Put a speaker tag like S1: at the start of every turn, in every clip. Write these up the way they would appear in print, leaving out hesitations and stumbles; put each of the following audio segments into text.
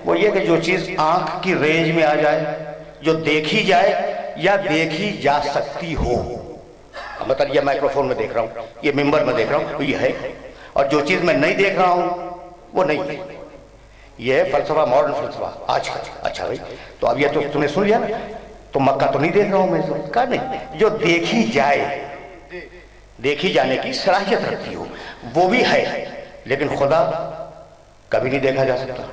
S1: وہ یہ کہ جو چیز آنکھ کی رینج میں آ جائے، جو دیکھی جائے یا دیکھی جا سکتی ہو. مطلب یہ مائکروفون میں دیکھ رہا ہوں، یہ ممبر میں دیکھ رہا ہوں، یہ ہے. اور جو چیز میں نہیں دیکھ رہا ہوں وہ نہیں ہے. یہ ہے فلسفہ، ماڈرن فلسفہ آج کا. اچھا بھائی، تو اب یہ تو تم نے سن لیا نا. تو مکہ تو نہیں دیکھ رہا ہوں میں، کہا نہیں، جو دیکھی جائے، دیکھی جانے کی صلاحیت رکھتی ہو وہ بھی ہے. لیکن خدا کبھی نہیں دیکھا جا سکتا.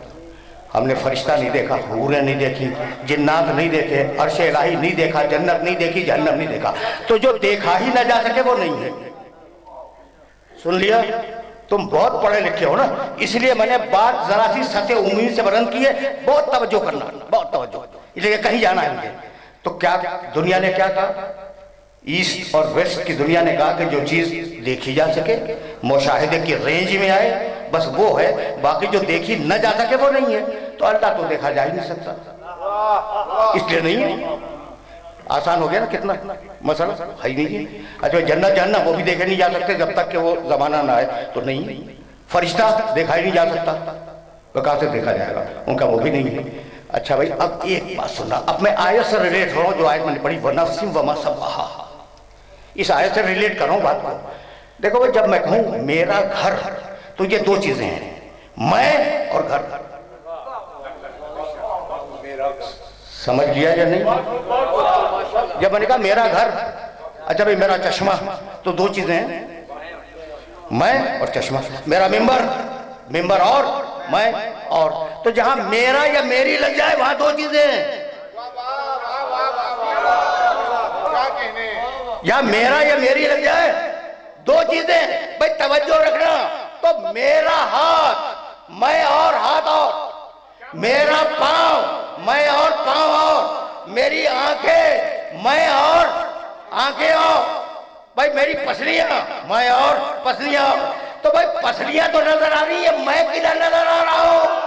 S1: ہم نے فرشتہ نہیں دیکھا، حوریں نہیں دیکھی، جنات نہیں دیکھے، عرش الہی نہیں دیکھا، جنت نہیں دیکھی، جہنم نہیں دیکھا. تو جو دیکھا ہی نہ جا سکے وہ نہیں ہے. سن لیا؟ تم بہت پڑھے لکھے ہو نا، اس لیے میں نے بات ذرا سی سطح عمومی سے بیان کی ہے. بہت توجہ کرنا، بہت توجہ، اس لیے کہیں جانا ہے مجھے. تو کیا دنیا نے کیا کہا؟ ایسٹ اور ویسٹ کی دنیا نے کہا کہ جو چیز دیکھی جا سکے، مشاہدے کی رینج میں آئے، بس وہ ہے. باقی جو دیکھی نہ جا سکے وہ نہیں ہے. تو اللہ تو دیکھا جا ہی نہیں سکتا، اس لیے نہیں ہے. آسان ہو گیا نا کتنا مسئلہ، ہے ہی نہیں ہے. اچھا جنت جہنم وہ بھی دیکھے نہیں جا سکتے جب تک کہ وہ زمانہ نہ آئے، تو نہیں. فرشتہ دیکھا ہی نہیں جا سکتا، وہ کہاں سے دیکھا جائے گا، ان کا وہ بھی نہیں ہے. اچھا بھائی، اب ایک بات سننا، اب میں آیت سے ریلیٹ ہو رہا ہوں جو آیت میں نے پڑھی، وَنَفْسٍ وَمَا سَوَّاهَا. اس آیت سے ریلیٹ کر رہا ہوں بات کو. دیکھو بھائی، جب میں کہوں میرا گھر، تو یہ دو چیزیں ہیں، میں اور گھر. سمجھ لیا یا نہیں؟ جب میں نے کہا میرا گھر، اچھا بھائی میرا چشمہ، تو دو چیزیں ہیں، میں اور چشمہ. میرا ممبر اور میں اور. تو جہاں میرا یا میری لگ جائے وہاں دو چیزیں ہیں. یا میرا یا میری لگ جائے دو چیزیں. بھائی توجہ رکھنا. تو میرا ہاتھ، میں اور ہاتھ اور. میرا پاؤں، میں اور پاؤں اور. میری آنکھیں، میں اور آنکھیں اور. بھائی میری پسلیاں، میں اور پسلیاں اور. تو بھائی پسلیاں تو نظر آ رہی ہے، میں کدھر نظر آ رہا ہوں؟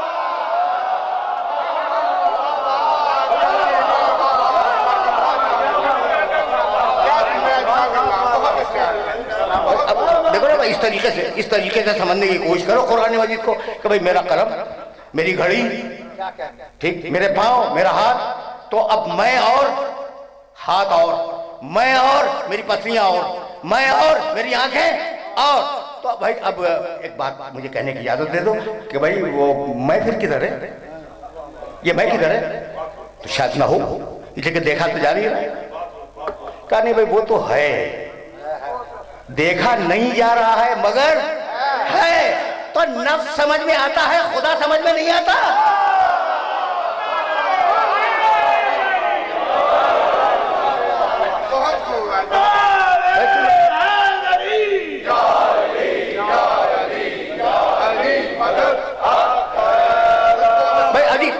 S1: دیکھو نا بھائی، اس طریقے سے سمجھنے کی کوشش کرو قرآن مجید کو کہ بھئی میرا قلم، میری گھڑی، ٹھیک، میرے پاؤں، میرا ہاتھ. تو اب میں اور ہاتھ اور، میں اور میری پسلیاں اور، میں اور میری آنکھیں اور. تو بھائی اب ایک بات مجھے کہنے کی اجازت دے دو کہ بھئی وہ میں پھر کدھر ہے؟ یہ میں کدھر ہے؟ تو شاید نہ ہو، اس لیے دیکھا تو جا رہی ہے. کہا نہیں بھئی وہ تو ہے، دیکھا نہیں جا رہا ہے مگر ہے. تو نفس سمجھ میں آتا ہے، خدا سمجھ میں نہیں آتا.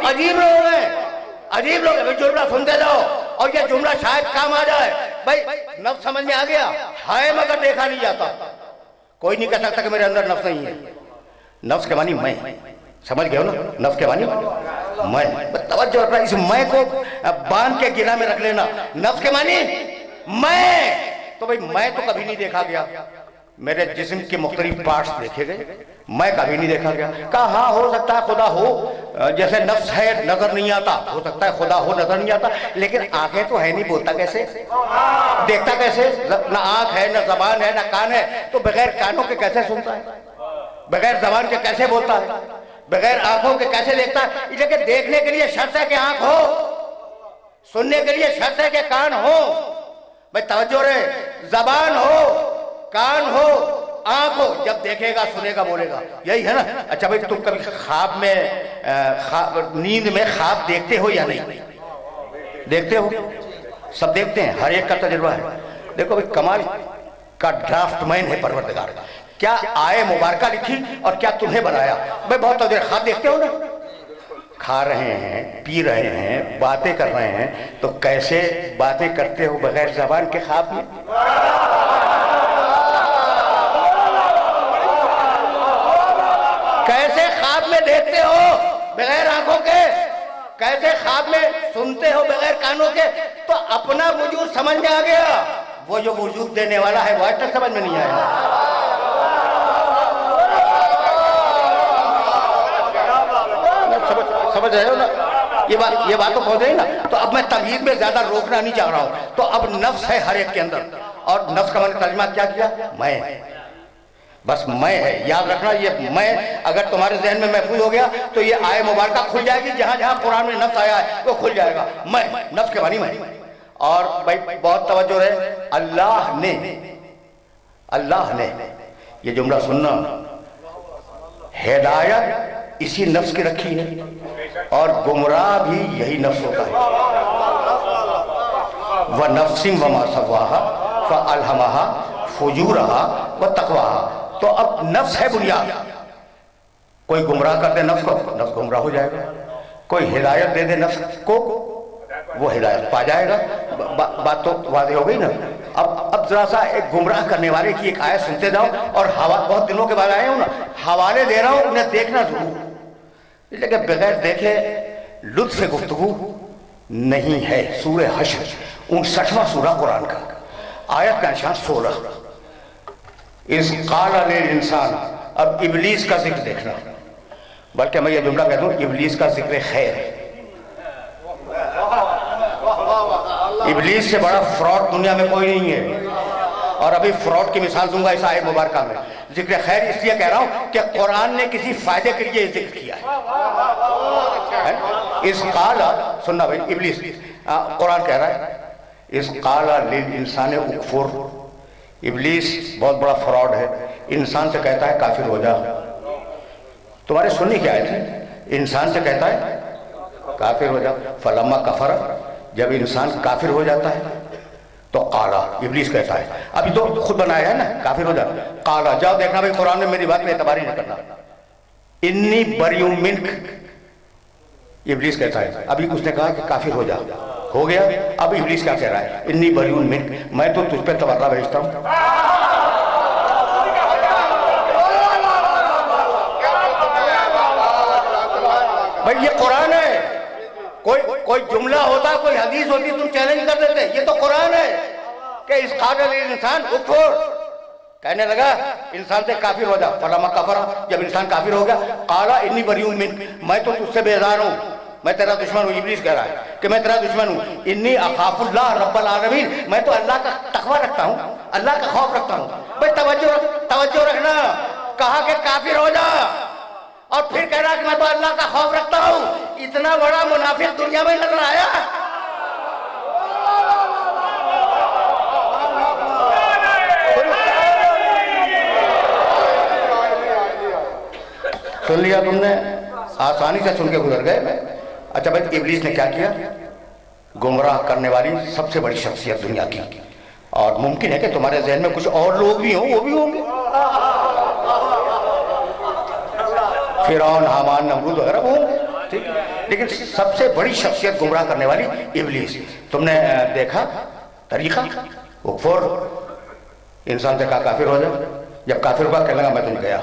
S1: عجیب لوگ ہیں، عجیب لوگ ہیں. جملہ سنتے جاؤ اور یہ جملہ شاید کام آ جائے. بھائی نفس سمجھ میں آ گیا ہے مگر دیکھا نہیں جاتا. کوئی نہیں کہہ سکتا کہ میرے اندر نفس نہیں ہے. نفس کے معنی میں، سمجھ گئے ہو نا؟ نفس کے معنی میں. توجہ رکھنا، اس میں کو باندھ کے گرہ میں رکھ لینا. نفس کے معنی میں. تو بھئی میں تو کبھی نہیں دیکھا گیا. میرے جسم کے مختلف پارٹس دیکھے گئے، میں کبھی نہیں دیکھا گیا. کہا ہاں ہو سکتا ہے خدا ہو، جیسے نفس ہے نظر نہیں آتا، ہو سکتا ہے خدا ہو نظر نہیں آتا. لیکن آنکھیں تو ہے نہیں، بولتا کیسے، دیکھتا کیسے؟ نہ آنکھ ہے، نہ زبان ہے، نہ کان ہے. تو بغیر کانوں کے کیسے سنتا ہے؟ بغیر زبان کے کیسے بولتا ہے؟ بغیر آنکھوں کے کیسے دیکھتا ہے؟ اس لیے دیکھنے کے لیے شرط ہے کہ آنکھ ہو، سننے کے لیے شرط ہے کہ کان ہو. بھائی توجہ رہے، زبان ہو، کان ہو، آنکھ ہو. جب دیکھے گا، سنے گا، بولے گا. یہی ہے نا؟ اچھا بھائی تم کبھی خواب میں، نیند میں خواب دیکھتے ہو یا نہیں دیکھتے ہو؟ سب دیکھتے ہیں، ہر ایک کا تجربہ ہے. دیکھو بھائی کمال کا ڈرافٹ مین ہے پروردگار. کیا آئے مبارکہ لکھی اور کیا تمہیں بنایا. بھائی بہت تجربہ. خواب دیکھتے ہو نا؟ کھا رہے ہیں، پی رہے ہیں، باتیں کر رہے ہیں. تو کیسے باتیں کرتے ہو بغیر زبان کے خواب میں؟ کیسے خواب میں دیکھتے ہو بغیر آنکھوں کے؟ کیسے خواب میں سنتے ہو بغیر کانوں کے؟ تو اپنا وجود سمجھ میں آ گیا، وہ جو وجود دینے والا ہے وہ آج تک سمجھ میں نہیں آیا. سمجھ رہے ہو نا؟ یہ بات تو پہنچ رہی نا؟ تو اب میں تمہید میں زیادہ روکنا نہیں چاہ رہا ہوں. تو اب نفس ہے ہر ایک کے اندر, اور نفس کا میں نے ترجمہ کیا کیا؟ میں. بس میں ہے, یاد رکھنا. یہ میں اگر تمہارے ذہن میں محفوظ ہو گیا تو یہ آیت مبارکہ کھل جائے گی. جہاں جہاں قرآن میں نفس آیا ہے وہ کھل جائے گا. میں, نفس کے معنی میں. اور بھائی بہت توجہ رہے, اللہ نے یہ جملہ سننا, ہدایت اسی نفس کی رکھی ہے, اور گمراہ بھی یہی نفس ہوتا ہے. وَنَفْسٍ وَمَا سَوَّاهَا فَأَلْهَمَهَا فُجُورَهَا وَتَقْوَاهَا. تو اب نفس ہے بنیاد. کوئی گمراہ کر دے نفس کو, نفس گمراہ ہو جائے گا. کوئی ہدایت دے دے نفس کو, وہ ہدایت پا جائے گا. بات تو واضح ہو گئی نا؟ اب ذرا سا ایک گمراہ کرنے والے کی ایک آیت سنتے جاؤ, اور بہت دنوں کے بعد آئے ہوں نا, حوالے دے رہا ہوں, انہیں دیکھنا ضرور, لیکن بغیر دیکھے لطف گفتگو نہیں ہے. سورہ حشر 59واں سورہ قرآن کا, آیت کا نشان 16. اذ قال للانسان. اب ابلیس کا ذکر دیکھنا, بلکہ میں یہ جملہ کہتا ہوں, ابلیس کا ذکر خیر ہے. ابلیس سے بڑا فراڈ دنیا میں کوئی نہیں ہے, اور ابھی فراڈ کی مثال دوں گا اس آیت مبارکہ میں. ذکر خیر اس لیے کہہ رہا ہوں کہ قرآن نے کسی فائدے کے لیے ذکر کیا ہے. اس قال, سننا بھائی, ابلیس, قرآن کہہ رہا ہے اس قال للانسان اکفر. ابلیس بہت بڑا فراڈ ہے, انسان سے کہتا ہے کافر ہو جا. تمہارے سننی کیا ہے؟ انسان سے کہتا ہے کافر ہو جا. فلما کفر, جب انسان کافر ہو جاتا ہے تو قالا, ابلیس کہتا ہے, ابھی تو خود بنایا ہے نا, کافر ہو جا. قالا, جاؤ دیکھنا بھائی قرآن میں میری بات میں اعتبار ہی نہیں کرنا. انی بریء منک, ابلیس کہتا ہے. ابھی اس نے کہا کہ کافر ہو جا, ہو گیا. اب ابلیس کیا کہہ رہا ہے؟ انی بریء منک, میں تو تجھ پہ تبرہ بھیجتا ہوں. بھائی یہ قرآن ہے. کوئی جملہ ہوتا, کوئی حدیث ہوتی, تم چیلنج کر دیتے. یہ تو قرآن ہے کہ اس قال للانسان اکفر, کہنے لگا انسان سے کافر ہو جا. فلما کفر, جب انسان کافر ہو گیا, قال انی بریء منک, میں تو تجھ سے بیزار ہوں, میں تیرا دشمن ہوں. ابلیس کہہ رہا ہے کہ میں تیرا دشمن ہوں. انی اخاف اللہ رب العالمین, میں تو اللہ کا تقوی رکھتا ہوں, اللہ کا خوف رکھتا ہوں. بھائی توجہ رکھنا, کہا کہ کافر ہو جا, اور پھر کہہ رہا کہ میں تو اللہ کا خوف رکھتا ہوں. اتنا بڑا منافق دنیا میں نظر آیا. سن لیا تم نے, آسانی سے سن کے گزر گئے. اچھا بھائی ابلیس نے کیا کیا؟ گمراہ کرنے والی سب سے بڑی شخصیت دنیا کی, اور ممکن ہے کہ تمہارے ذہن میں کچھ اور لوگ بھی ہوں, وہ بھی ہوں گے, فرعون, حامان, نمرود وغیرہ وہ ہوں گے, ٹھیک ہے, لیکن سب سے بڑی شخصیت گمراہ کرنے والی ابلیس. تم نے دیکھا طریقہ, اکفر, انسان سے کہا کافر ہو جائے. جب کافر ہوا کہنے لگا میں تم گیا.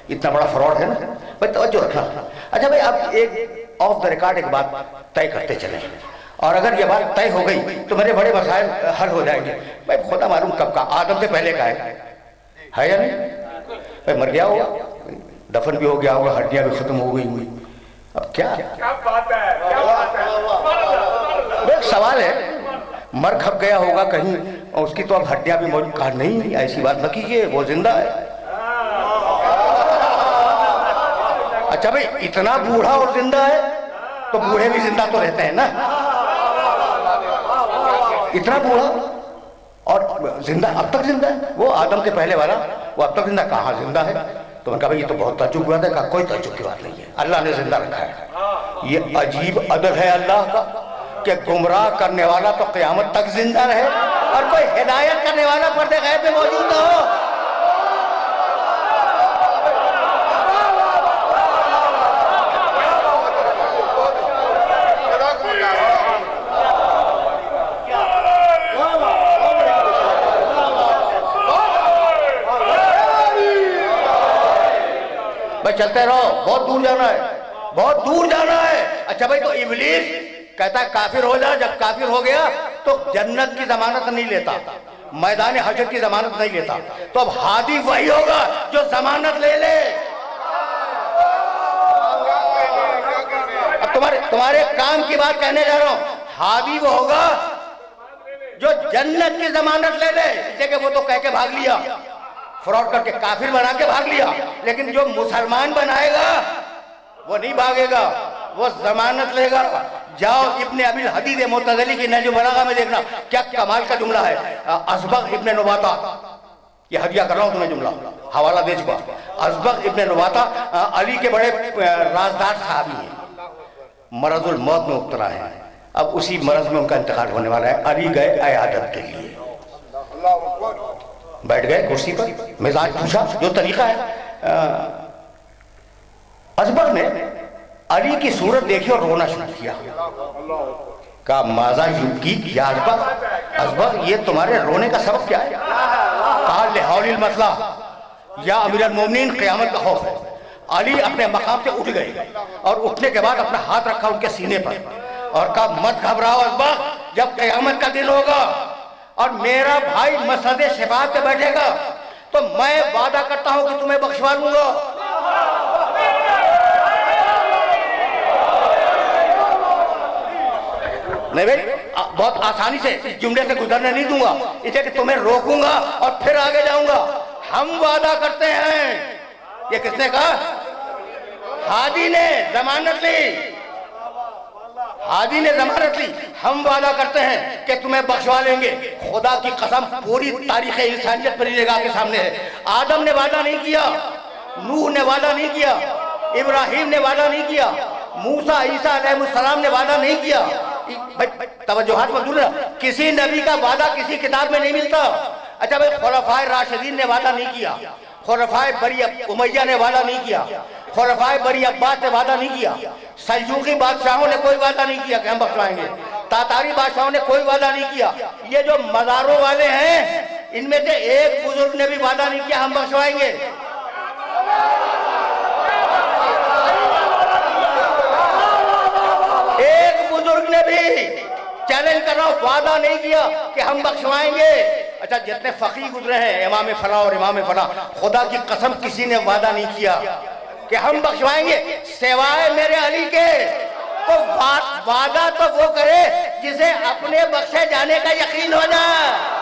S1: اتنا بڑا فراڈ ہے نا بھائی, توجہ رکھنا. اچھا بھائی اب ایک آف دا ریکارڈ ایک بات طے کرتے چلیں, اور اگر یہ بات طے ہو گئی تو میرے بڑے مسائل حل ہو جائیں گے. بھائی خدا معلوم کب کا, آدم سے پہلے کا ہے یا نہیں؟ بھائی مر گیا ہوگا, دفن بھی ہو گیا ہوگا, ہڈیاں بھی ختم ہو گئی ہوئی. اب کیا بات ہے, ایک سوال ہے, مر کھپ گیا ہوگا کہیں, اور اس کی تو اب ہڈیاں بھی موجود. کہا نہیں, ایسی بات نہ کیجیے, وہ زندہ ہے. اچھا بھئی اتنا بوڑھا اور زندہ ہے تو بوڑھے بھی زندہ تو رہتے ہیں نا, اتنا بوڑھا اور زندہ, اب تک زندہ ہے. وہ آدم کے پہلے والا, وہ اب تک زندہ, کہاں زندہ ہے؟ تو میں نے کہا بھئی یہ تو بہت تعجب کی بات ہے. کہا کوئی تعجب کی بات نہیں ہے, اللہ نے زندہ رکھا ہے. یہ عجیب عدل ہے اللہ کا کہ گمراہ کرنے والا تو قیامت تک زندہ رہے, اور کوئی ہدایت کرنے والا پردے غیب میں موجود نہ ہو. چلتے رہو, بہت دور جانا ہے, بہت دور جانا ہے. اچھا بھائی تو ابلیس کہتا ہے کافر ہو جا. جب کافر ہو گیا تو جنت کی ضمانت نہیں لیتا, میدان حشر کی ضمانت نہیں لیتا. تو اب ہادی وہی ہوگا جو ضمانت لے لے. اب تمہارے کام کی بات کہنے جا رہا ہوں. ہادی وہ ہوگا جو جنت کی ضمانت لے لے. کہ وہ تو کہہ کے بھاگ لیا, فراڈ کر کے کافر بنا کے بھاگ لیا, لیکن جو مسلمان بنائے گا وہ نہیں بھاگے گا, وہ ضمانت لے گا. جاؤ ابن ابی الحدید معتزلی کی نہج البلاغہ میں دیکھنا کیا کمال کا جملہ ہے. اسبغ ابن نباطہ, یہ ہدیہ کر رہا ہوں تمہیں جملہ, حوالہ دے چکا. اسبغ ابن نباطہ علی کے بڑے رازدار صحابی ہیں, مرض الموت میں مبتلا ہیں. اب اسی مرض میں ان کا انتقال ہونے والا ہے. علی گئے عیادت کے لیے, بیٹھ گئے کرسی پر, مزاج پوچھا جو طریقہ ہے. اسبغ نے علی کی صورت دیکھی اور رونا شروع کیا. کہا ماذا یبکی یا اسبغ, اسبغ یہ تمہارے رونے کا سبب کیا ہے؟ کہا لحول المسئلہ, یا امیر المومنین قیامت کا خوف ہے. علی اپنے مقام سے اٹھ گئے اور اٹھنے کے بعد اپنا ہاتھ رکھا ان کے سینے پر اور کہا مت گھبراؤ اسبغ, جب قیامت کا دن ہوگا اور میرا بھائی مسجد شفاعت پہ بیٹھے گا تو میں وعدہ کرتا ہوں کہ تمہیں بخشوا لوں گا. نہیں بھائی, بہت آسانی سے اس جملے سے گزرنے نہیں دوں گا, اسے کہ تمہیں روکوں گا اور پھر آگے جاؤں گا. ہم وعدہ کرتے ہیں. یہ کس نے کہا؟ ہادی نے ضمانت لی, ہادی نے ضمانت لی. ہم وعدہ کرتے ہیں کہ تمہیں بخشوا لیں گے. خدا کی قسم پوری تاریخ انسانیت پر نگاہ کے سامنے ہے. آدم نے وعدہ نہیں کیا, نوح نے وعدہ نہیں کیا, ابراہیم نے وعدہ نہیں کیا, موسیٰ عیسیٰ علیہ السلام نے وعدہ نہیں کیا. توجہات مزدور ہے, کسی نبی کا وعدہ کسی کتاب میں نہیں ملتا. اچھا بھائی, خلفائے راشدین نے وعدہ نہیں کیا, خلفائے بنی امیہ نے وعدہ نہیں کیا, خلفائے بنی عباس نے وعدہ نہیں کیا, سلجوقی بادشاہوں نے کوئی وعدہ نہیں کیا کہ ہم بخشوائیں گے, تاتاری بادشاہوں نے کوئی وعدہ نہیں کیا. یہ جو مزاروں والے ہیں ان میں سے ایک بزرگ نے بھی وعدہ نہیں کیا ہم بخشوائیں گے. ایک بزرگ نے بھی, چیلنج کر رہا ہوں, وعدہ نہیں کیا کہ ہم بخشوائیں گے. اچھا جتنے فقیہ گزرے ہیں, امام فلاں اور امام فلاں, خدا کی قسم کسی نے وعدہ نہیں کیا کہ ہم بخشوائیں گے سوائے میرے علی کے. تو وعدہ تو وہ کرے جسے اپنے بخشے جانے کا یقین ہو جائے.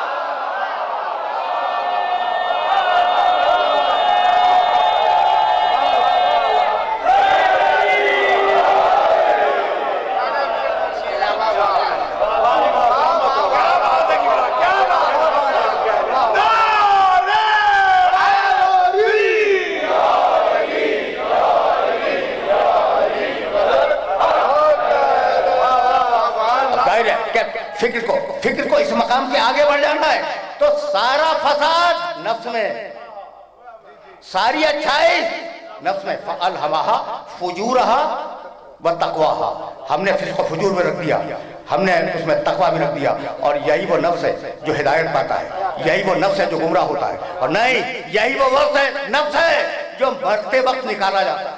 S1: فکر کو اس مقام سے آگے بڑھ جانا ہے تو سارا فساد نفس میں, ساری اچھائی نفس میں. فَأَلْهَمَهَا فُجُورَهَا وَتَقْوَاهَا, ہم نے فسق و فجور میں رکھ دیا, ہم نے اس میں تقوی بھی رکھ دیا. اور یہی وہ نفس ہے جو ہدایت پاتا ہے, یہی وہ نفس ہے جو گمراہ ہوتا ہے. اور نہیں, یہی وہ وقت ہے, نفس ہے جو مرتے وقت نکالا جاتا ہے.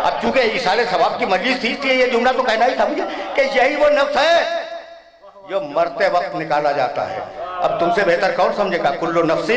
S1: اب چونکہ ایصال ثواب کی مجلس تھی, اس لیے یہ جملہ تو کہنا ہی تھا مجھے کہ یہی وہ نفس ہے جو مرتے وقت نکالا جاتا ہے. اب تم سے بہتر کون سمجھے گا؟ کلو نفس